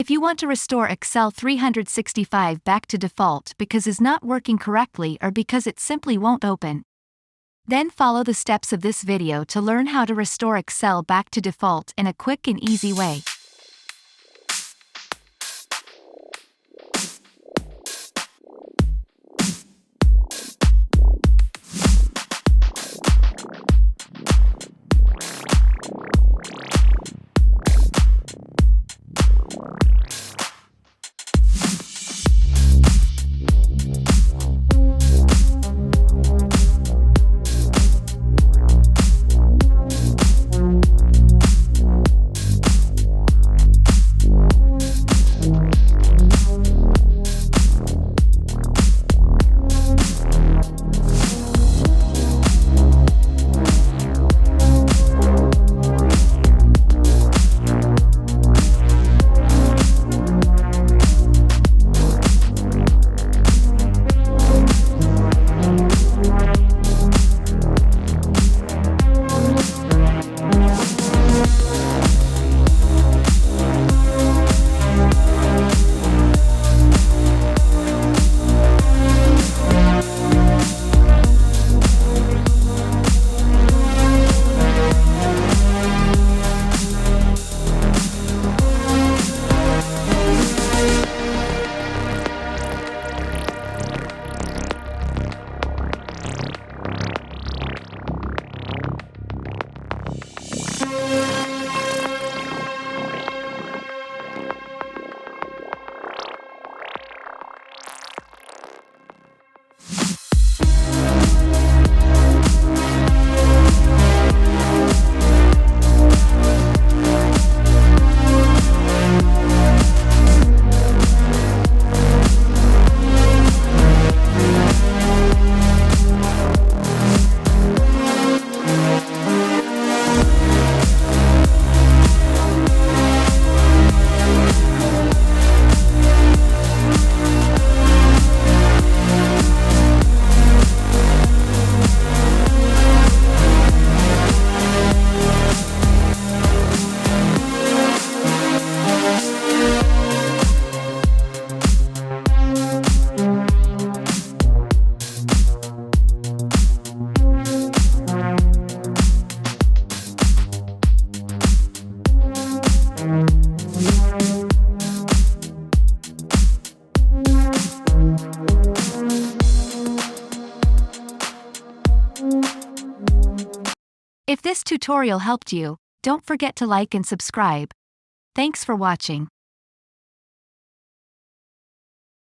If you want to restore Excel 365 back to default because it's not working correctly or because it simply won't open, then follow the steps of this video to learn how to restore Excel back to default in a quick and easy way. If this tutorial helped you, don't forget to like and subscribe. Thanks for watching.